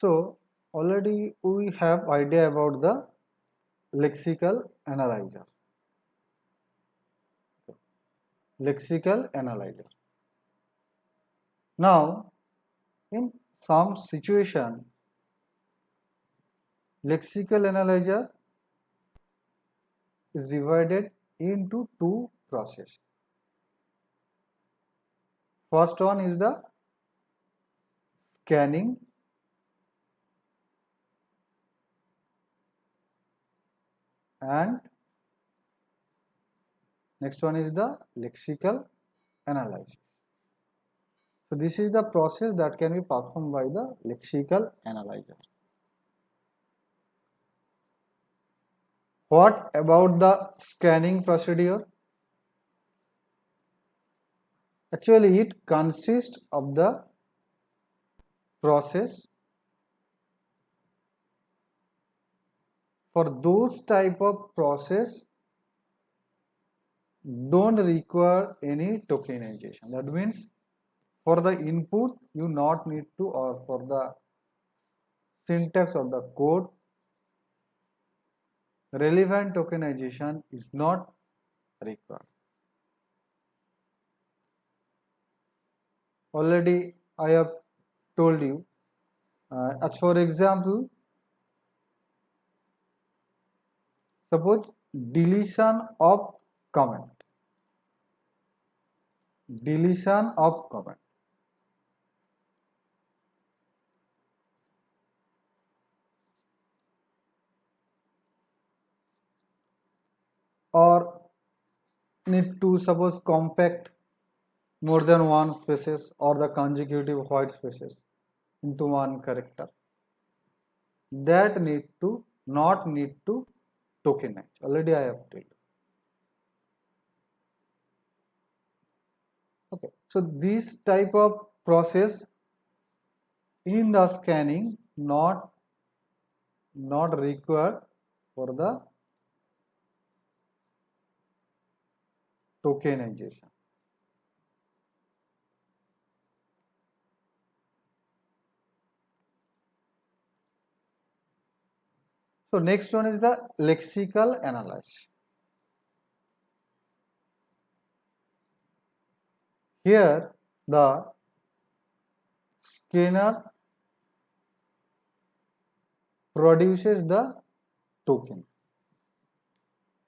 So already we have idea about the lexical analyzer. Lexical analyzer. Now, in some situation, lexical analyzer is divided into two processes. First one is the scanning and next one is the lexical analysis. So this is the process that can be performed by the lexical analyzer. What about the scanning procedure? Actually, it consists of the process for those type of process don't require any tokenization. That means for the input you not need to, or for the syntax of the code, relevant tokenization is not required. Already I have told you, as for example, suppose deletion of comment. Deletion of comment. Or need to suppose compact more than one spaces or the consecutive white spaces into one character. That need to not need to tokenize. Already I have told you. Okay, so this type of process in the scanning not required for the tokenization. So next one is the lexical analysis. Here the scanner produces the token.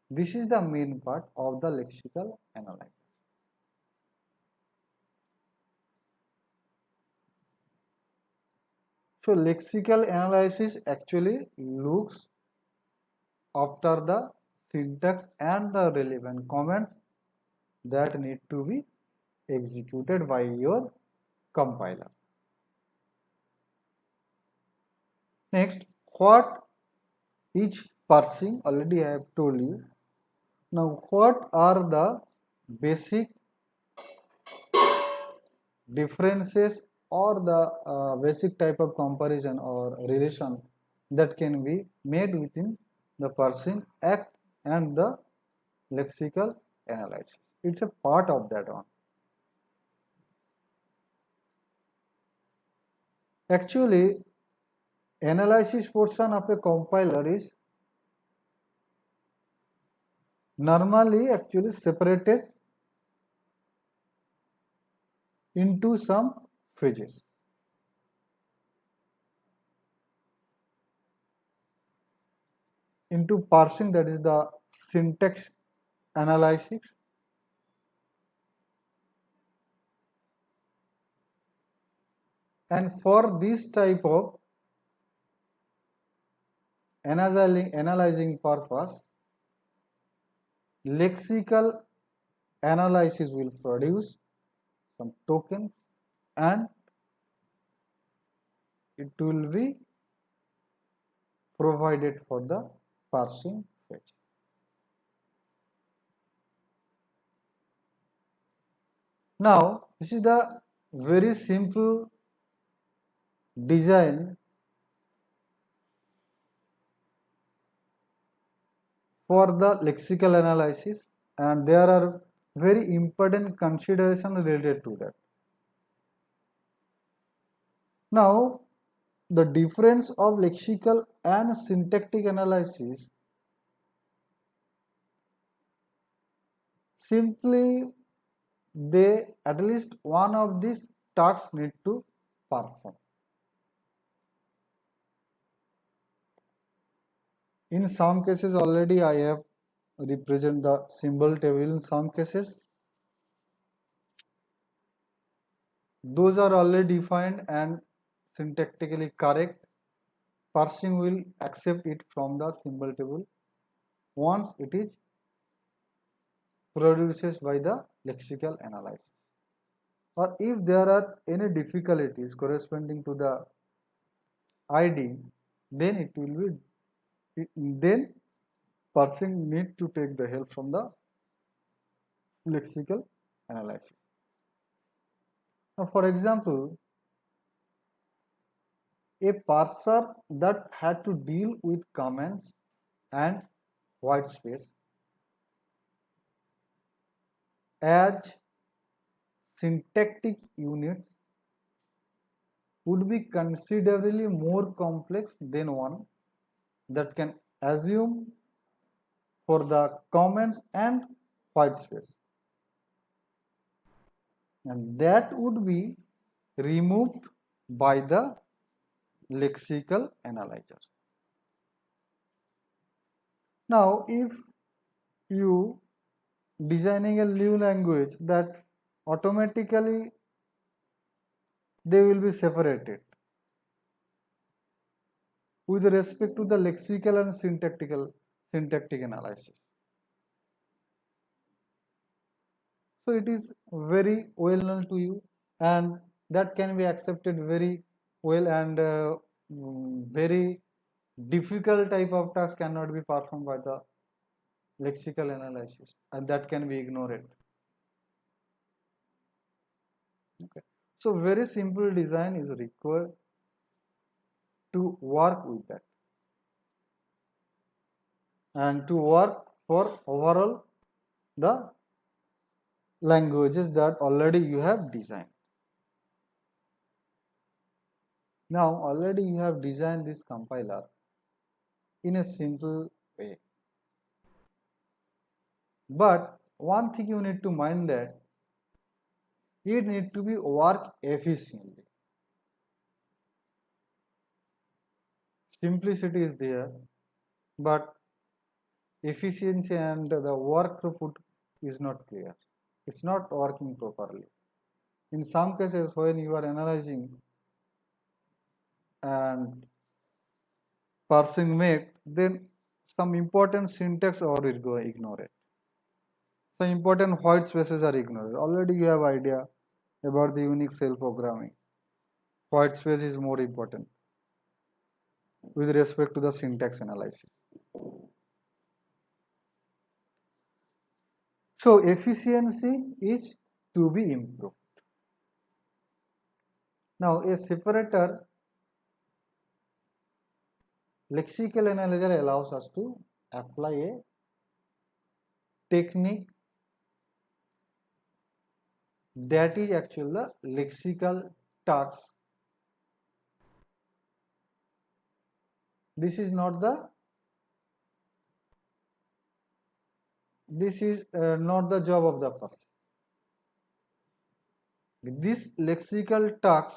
This is the main part of the lexical analysis. So lexical analysis actually looks after the syntax and the relevant comments that need to be executed by your compiler. Next, what is parsing? Already I have told you. Now, what are the basic differences or the basic type of comparison or relation that can be made within the parsing act and the lexical analysis? It's a part of that one. Actually, analysis portion of a compiler is normally actually separated into some phases. Into parsing, that is the syntax analysis, and for this type of analyzing purpose, lexical analysis will produce some tokens and it will be provided for the parsing phase. Now, this is the very simple design for the lexical analysis, and there are very important considerations related to that. Now, the difference of lexical and syntactic analysis, simply they at least one of these tasks need to perform. In some cases already I have represent the symbol table. In some cases those are already defined and syntactically correct. Parsing will accept it from the symbol table once it is produced by the lexical analysis. Or if there are any difficulties corresponding to the ID, then it will be then parsing need to take the help from the lexical analysis. Now, for example, a parser that had to deal with comments and white space as syntactic units would be considerably more complex than one that can assume for the comments and white space, and that would be removed by the lexical analyzer. Now, if you designing a new language, that automatically they will be separated with respect to the lexical and syntactic analysis. So it is very well known to you, and that can be accepted very well, and very difficult type of task cannot be performed by the lexical analysis, and that can be ignored. Okay. So very simple design is required to work with that and to work for overall the languages that already you have designed. Now already you have designed this compiler in a simple way, but one thing you need to mind that it need to be work efficiently. Simplicity is there, but efficiency and the work throughput is not clear. It's not working properly. In some cases, when you are analyzing and parsing make, then some important syntax or will go ignored. Some important white spaces are ignored. Already you have idea about the Unix shell programming. White space is more important with respect to the syntax analysis. So efficiency is to be improved. Now a separator lexical analyzer allows us to apply a technique that is actually the lexical task. This is not the job of the person. This lexical task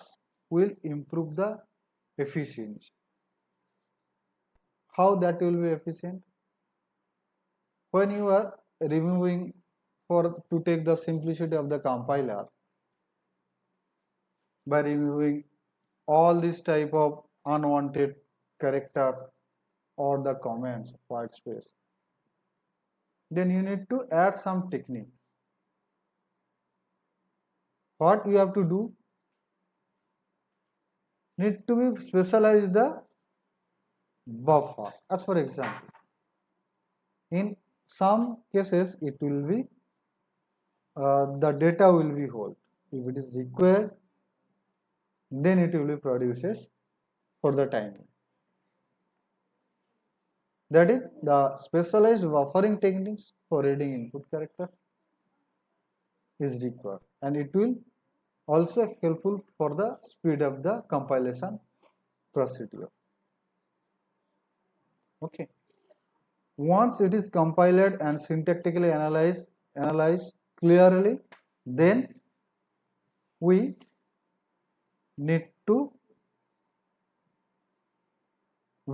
will improve the efficiency. How that will be efficient? When you are removing to take the simplicity of the compiler by removing all this type of unwanted characters or the comments, white space, then you need to add some technique. What you have to do? Need to be specialize the buffer. As for example, in some cases it will be the data will be hold. If it is required, then it will be produces for the timing. That is the specialized buffering techniques for reading input character is required, and it will also helpful for the speed of the compilation procedure. Okay. Once it is compiled and syntactically analyzed clearly, then we need to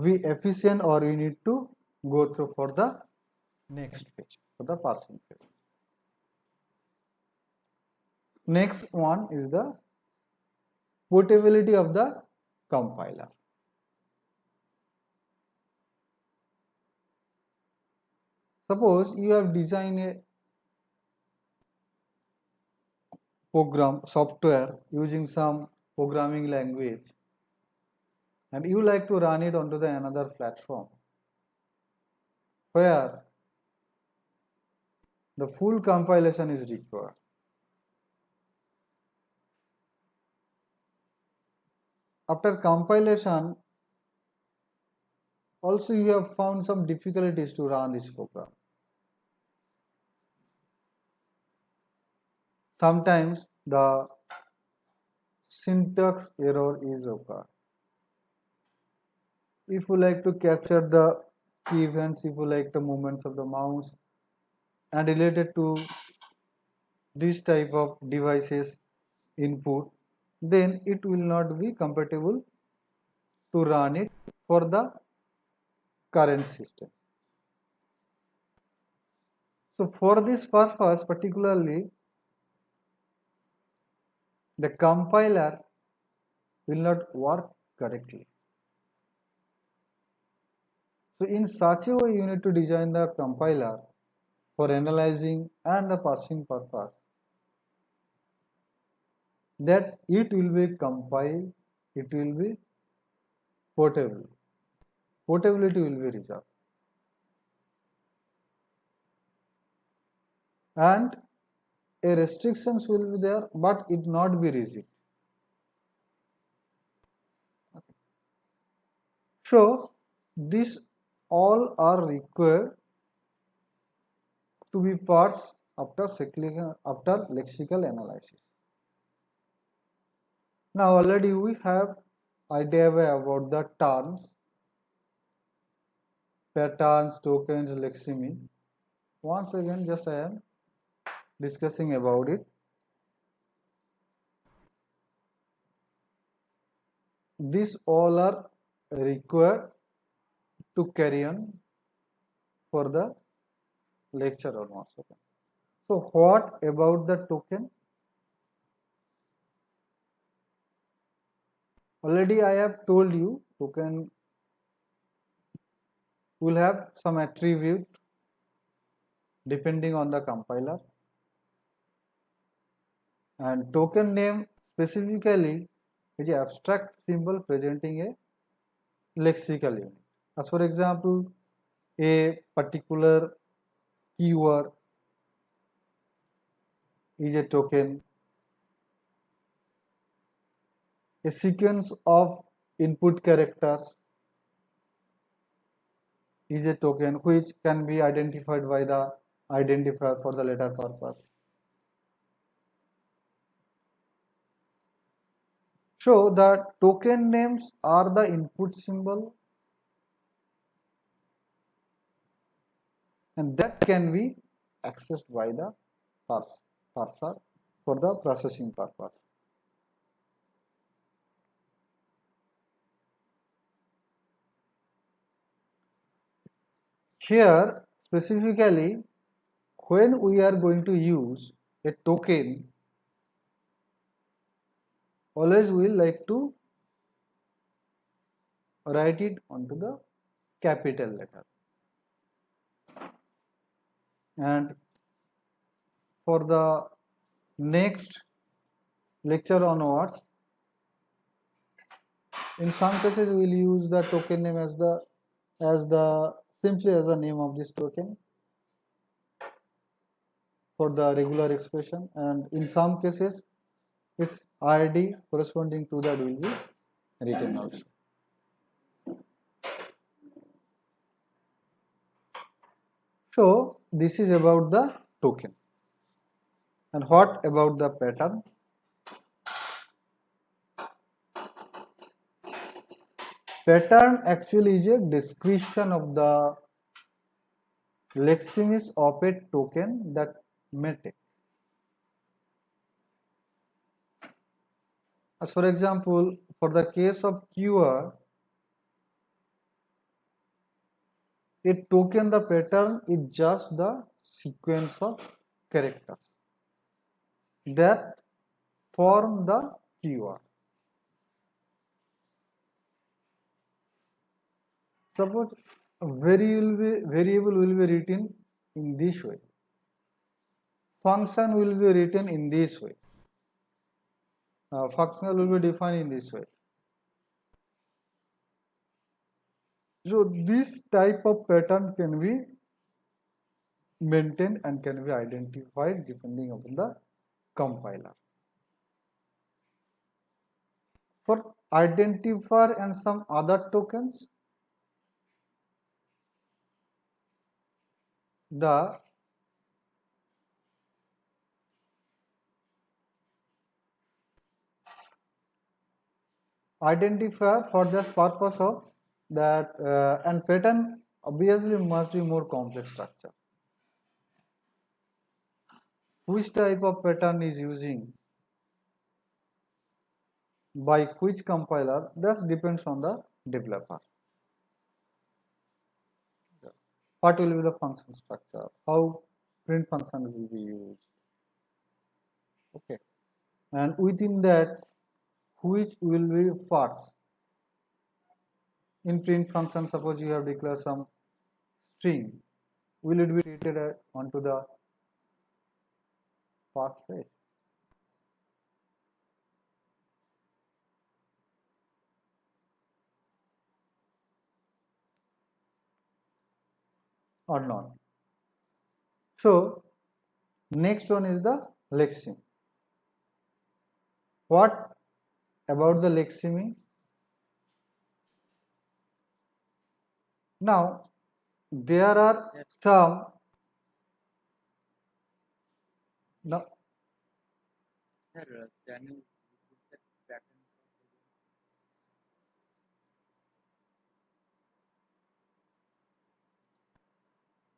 be efficient, or we need to go through for the next page, for the parsing page. Next one is the portability of the compiler. Suppose you have designed a program software using some programming language and you like to run it onto the another platform where the full compilation is required. After compilation, also you have found some difficulties to run this program. Sometimes the syntax error is occur. If you like to capture the key events, if you like the movements of the mouse and related to this type of devices input, then it will not be compatible to run it for the current system. So for this purpose particularly, the compiler will not work correctly. So in such a way you need to design the compiler for analyzing and the parsing purpose, that it will be compiled, it will be portable. Portability will be reserved. And a restrictions will be there, but it not be rigid. So these all are required to be parsed after lexical analysis. Now already we have idea about the terms, patterns, tokens, lexeme. Once again, just I am discussing about it. These all are required to carry on for the lecture or not. So what about the token? Already I have told you token will have some attribute depending on the compiler, and token name specifically is an abstract symbol presenting a lexical unit. As for example, a particular keyword is a token, a sequence of input characters is a token which can be identified by the identifier for the later purpose. So the token names are the input symbol and that can be accessed by the parser for the processing purpose. Here specifically, when we are going to use a token, always we will like to write it onto the capital letter. And for the next lecture onwards, in some cases we will use the token name as simply as the name of this token for the regular expression, and in some cases its ID corresponding to that will be written also. So this is about the token. And what about the pattern? pattern actually is a description of the lexemes of a token that may take. As for example, for the case of QR, a token, the pattern is just the sequence of characters that form the QR. Suppose a variable will be written in this way. Function will be written in this way. Functional will be defined in this way. So this type of pattern can be maintained and can be identified depending upon the compiler. For identifier and some other tokens, the identifier for the purpose of that and pattern obviously must be more complex structure. Which type of pattern is using by which compiler, that depends on the developer. What will be the function structure, how print function will be used, okay, and within that which will be first. In print function, suppose you have declared some string, will it be treated onto the first page? Or not? So next one is the lexeme. What about the lexeme? Now there are some now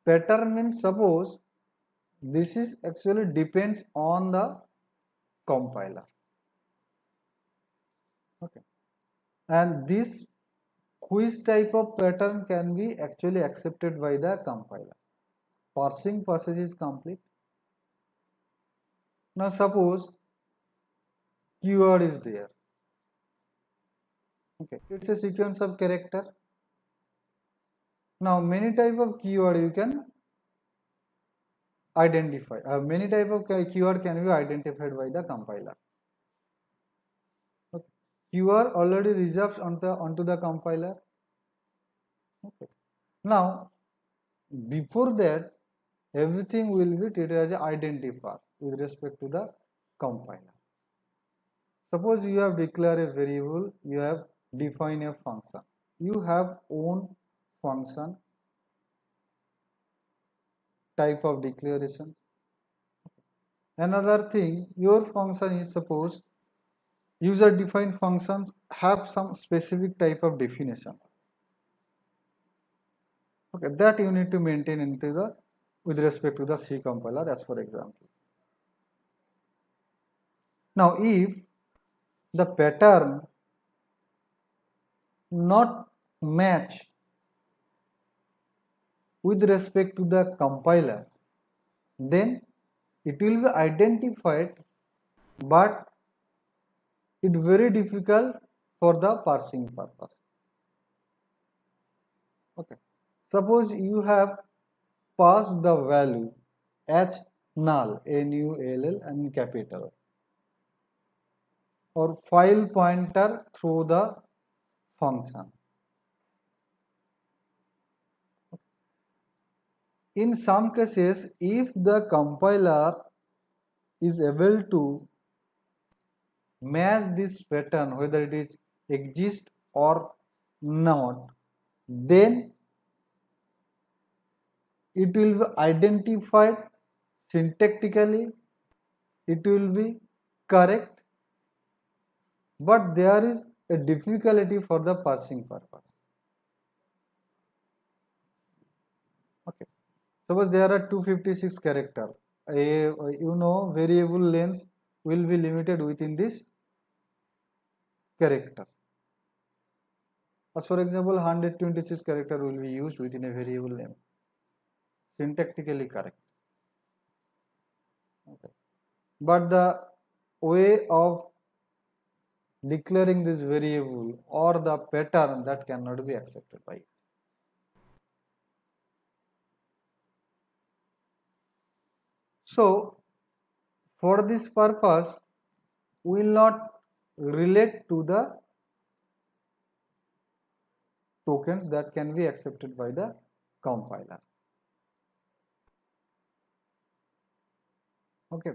pattern means, suppose this is actually depends on the compiler, okay, and this which type of pattern can be actually accepted by the compiler. Parsing process is complete. Now suppose keyword is there, okay, it's a sequence of character. Now many type of keyword you can identify, many type of keyword can be identified by the compiler. Okay. Keyword already reserved onto the compiler. Okay. Now before that, everything will be treated as an identifier with respect to the compiler. Suppose you have declared a variable, you have defined a function, you have own function type of declaration. Another thing, your function is, suppose user defined functions have some specific type of definition, okay, that you need to maintain into the with respect to the C compiler, as for example. Now if the pattern not match with respect to the compiler, then it will be identified, but it very difficult for the parsing purpose. Okay, suppose you have passed the value h null, null, and capital, or file pointer through the function. In some cases, if the compiler is able to match this pattern, whether it is exist or not, then it will be identified syntactically, it will be correct, but there is a difficulty for the parsing purpose. Okay. Suppose there are 256 character. Variable length will be limited within this character. As for example, 126 character will be used within a variable name. Syntactically correct. Okay. But the way of declaring this variable or the pattern, that cannot be accepted by it. So for this purpose, we will not relate to the tokens that can be accepted by the compiler. Okay.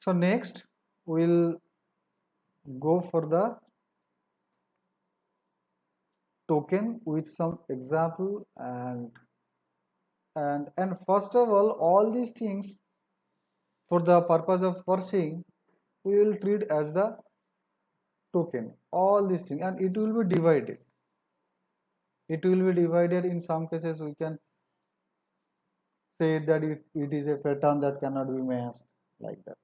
So next we'll go for the token with some example, and first of all these things, for the purpose of parsing, we will treat as the token, all these things, and it will be divided. It will be divided. In some cases we can say that it is a pattern that cannot be matched, like that.